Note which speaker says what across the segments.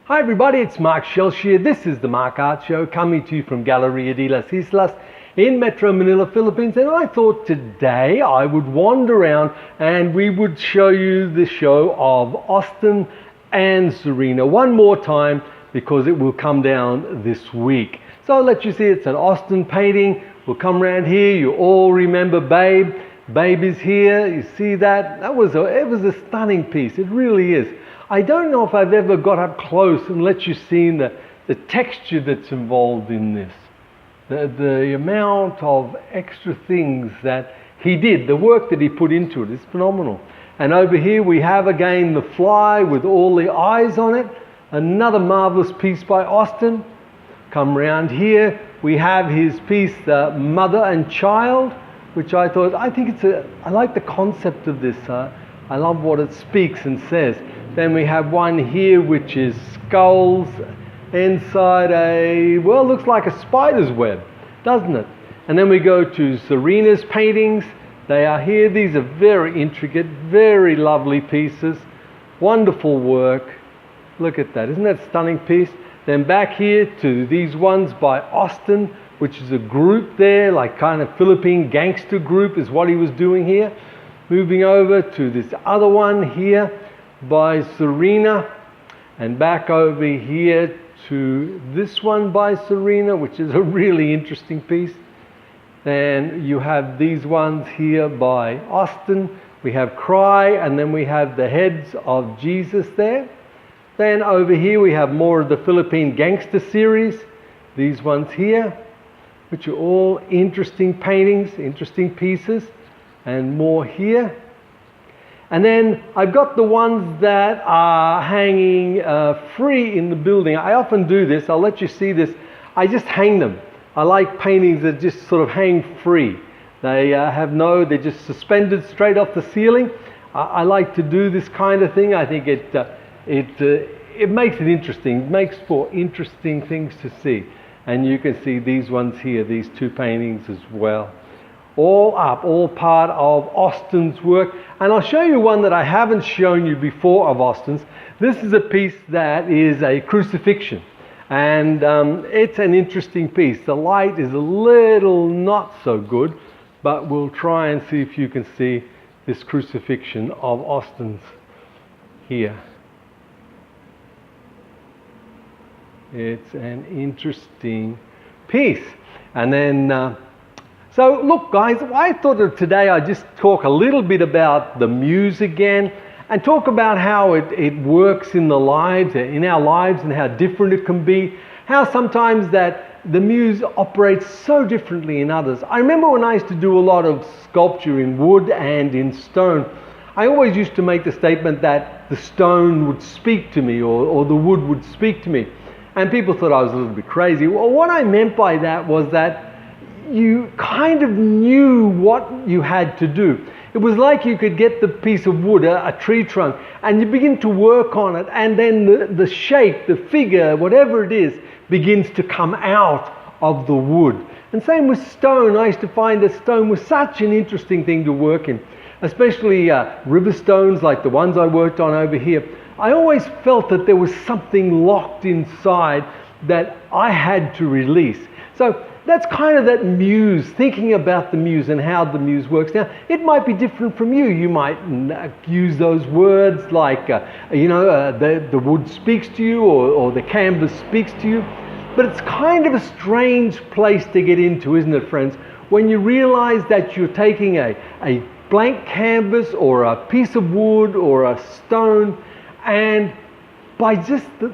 Speaker 1: Hi everybody, it's Mark Shelsh here. This is the Mark Art Show coming to you from Galeria de Islas in Metro Manila, Philippines. And I thought today I would wander around and we would show you the show of Austin and Serena one more time because it will come down this week. So I'll let you see it's an Austin painting. We'll come around here. You all remember Babe. Babe is here. You see that? It was a stunning piece. It really is. I don't know if I've ever got up close and let you see the texture that's involved in this. The amount of extra things that he did, the work that he put into it is phenomenal. And over here we have again the fly with all the eyes on it. Another marvelous piece by Austin. Come round here, we have his piece, Mother and Child, which I like the concept of this. I love what it speaks and says. Then we have one here which is skulls inside looks like a spider's web, doesn't it? And then we go to Serena's paintings. They are here. These are very intricate, very lovely pieces. Wonderful work. Look at that. Isn't that a stunning piece? Then back here to these ones by Austin, which is a group there, like kind of Philippine gangster group is what he was doing here. Moving over to this other one here by Serena, and back over here to this one by Serena, which is a really interesting piece. Then you have these ones here by Austin. We have Cry, and then we have the heads of Jesus there. Then over here we have more of the Philippine Gangster series. These ones here, which are all interesting paintings, interesting pieces, and more here. And then I've got the ones that are hanging free in the building. I often do this. I'll let you see this. I just hang them. I like paintings that just sort of hang free. They're just suspended straight off the ceiling. I like to do this kind of thing. I think it makes it interesting. It makes for interesting things to see. And you can see these ones here, these two paintings as well. All part of Austin's work. And I'll show you one that I haven't shown you before of Austin's. This is a piece that is a crucifixion. And it's an interesting piece. The light is a little not so good, but we'll try and see if you can see this crucifixion of Austin's here. It's an interesting piece. And then so look guys, I thought that today I'd just talk a little bit about the muse again and talk about how it works in our lives and how different it can be, how sometimes that the muse operates so differently in others. I remember when I used to do a lot of sculpture in wood and in stone, I always used to make the statement that the stone would speak to me or the wood would speak to me. And people thought I was a little bit crazy. Well, what I meant by that was that you kind of knew what you had to do. It was like you could get the piece of wood, a tree trunk, and you begin to work on it, and then the shape, the figure, whatever it is, begins to come out of the wood. And same with stone. I used to find that stone was such an interesting thing to work in, especially river stones like the ones I worked on over here. I always felt that there was something locked inside that I had to release. So that's kind of that muse, thinking about the muse and how the muse works. Now, it might be different from you. You might use those words like, the wood speaks to you or the canvas speaks to you. But it's kind of a strange place to get into, isn't it, friends? When you realize that you're taking a blank canvas or a piece of wood or a stone, and by just the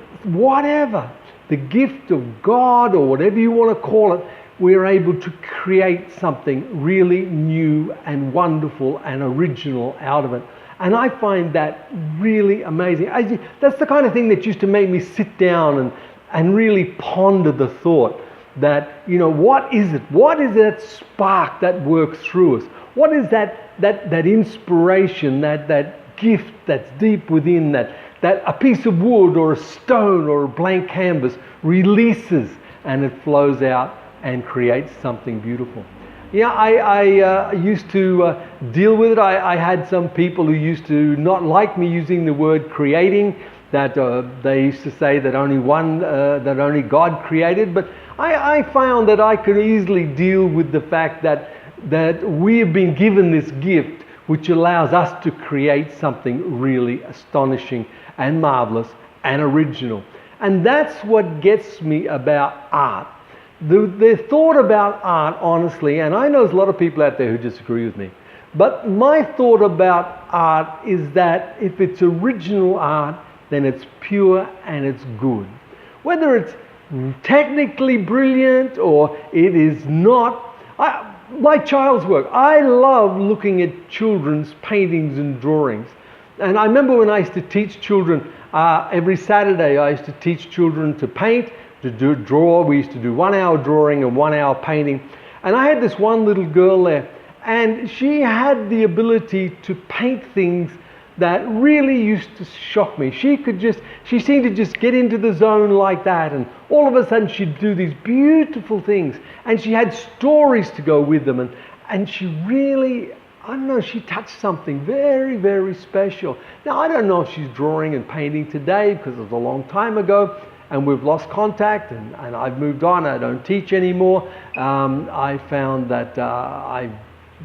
Speaker 1: gift of God or whatever you want to call it, we're able to create something really new and wonderful and original out of it. And I find that really amazing. That's the kind of thing that used to make me sit down and really ponder the thought that, what is it? What is that spark that works through us? What is that inspiration, that gift that's deep within that a piece of wood or a stone or a blank canvas releases and it flows out and creates something beautiful. Yeah, I used to deal with it. I had some people who used to not like me using the word creating that they used to say that only God created. But I found that I could easily deal with the fact that we have been given this gift, which allows us to create something really astonishing and marvelous and original. And that's what gets me about art. The thought about art, honestly, and I know there's a lot of people out there who disagree with me, but my thought about art is that if it's original art, then it's pure and it's good. Whether it's technically brilliant or it is not. Like child's work, I love looking at children's paintings and drawings. And I remember when I used to teach children, every Saturday I used to teach children to paint, to draw. We used to do 1 hour drawing and 1 hour painting. And I had this one little girl there, and she had the ability to paint things that really used to shock me. She seemed to just get into the zone like that, and all of a sudden she'd do these beautiful things, and she had stories to go with them, and she really, I don't know, she touched something very, very special. Now, I don't know if she's drawing and painting today, because it was a long time ago, and we've lost contact, and I've moved on. I don't teach anymore. I found that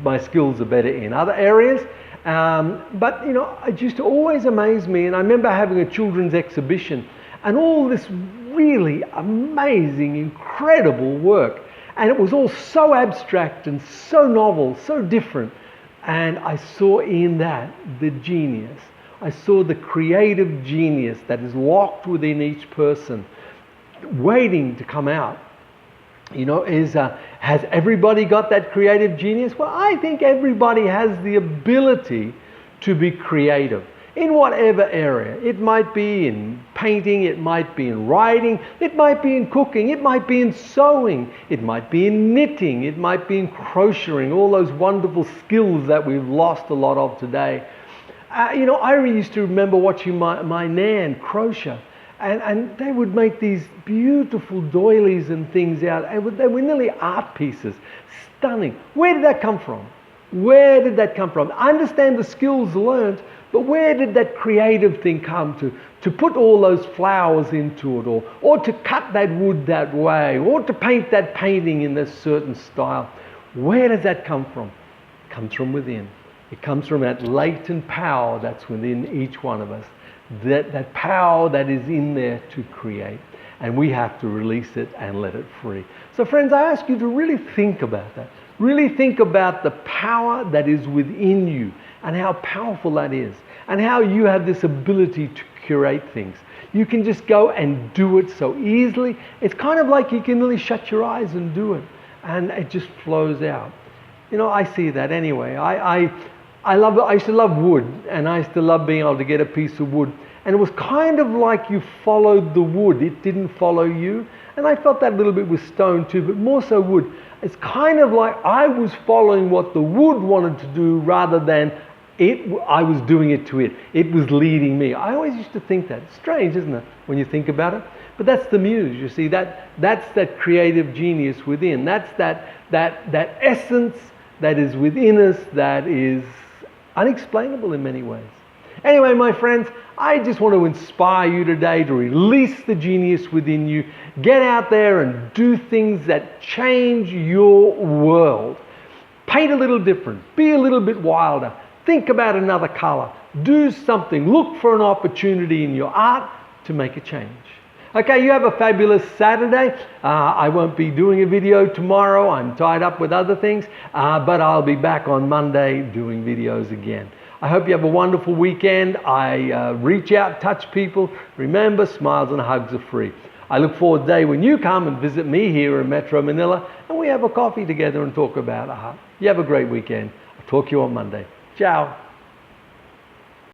Speaker 1: my skills are better in other areas. But you know, it used to always amaze me, and I remember having a children's exhibition and all this really amazing, incredible work, and it was all so abstract and so novel, so different, and I saw in that the genius. I saw the creative genius that is locked within each person, waiting to come out. You know, has everybody got that creative genius? Well, I think everybody has the ability to be creative in whatever area. It might be in painting, it might be in writing, it might be in cooking, it might be in sewing, it might be in knitting, it might be in crocheting, all those wonderful skills that we've lost a lot of today. You know, I used to remember watching my nan crochet. And they would make these beautiful doilies and things out. And they were nearly art pieces. Stunning. Where did that come from? Where did that come from? I understand the skills learned, but where did that creative thing come to put all those flowers into it, or to cut that wood that way, or to paint that painting in this certain style? Where does that come from? It comes from within. It comes from that latent power that's within each one of us. That power that is in there to create, and we have to release it and let it free. So friends, I ask you to really think about that. Really think about the power that is within you and how powerful that is, and how you have this ability to curate things. You can just go and do it so easily. It's kind of like you can really shut your eyes and do it, and it just flows out. You know, I see that anyway. I used to love wood, and I used to love being able to get a piece of wood, and it was kind of like you followed the wood. It didn't follow you, and I felt that a little bit with stone too, but more so wood. It's kind of like I was following what the wood wanted to do rather than I was doing it to it. It was leading me. I always used to think that. It's strange, isn't it, when you think about it? But that's the muse, you see. That's that creative genius within. That's that essence that is within us that is unexplainable in many ways. Anyway, my friends, I just want to inspire you today to release the genius within you. Get out there and do things that change your world. Paint a little different. Be a little bit wilder. Think about another color. Do something. Look for an opportunity in your art to make a change. Okay, you have a fabulous Saturday. I won't be doing a video tomorrow. I'm tied up with other things, but I'll be back on Monday doing videos again. I hope you have a wonderful weekend. Reach out, touch people. Remember, smiles and hugs are free. I look forward to the day when you come and visit me here in Metro Manila, and we have a coffee together and talk about art. You have a great weekend. I'll talk to you on Monday. Ciao.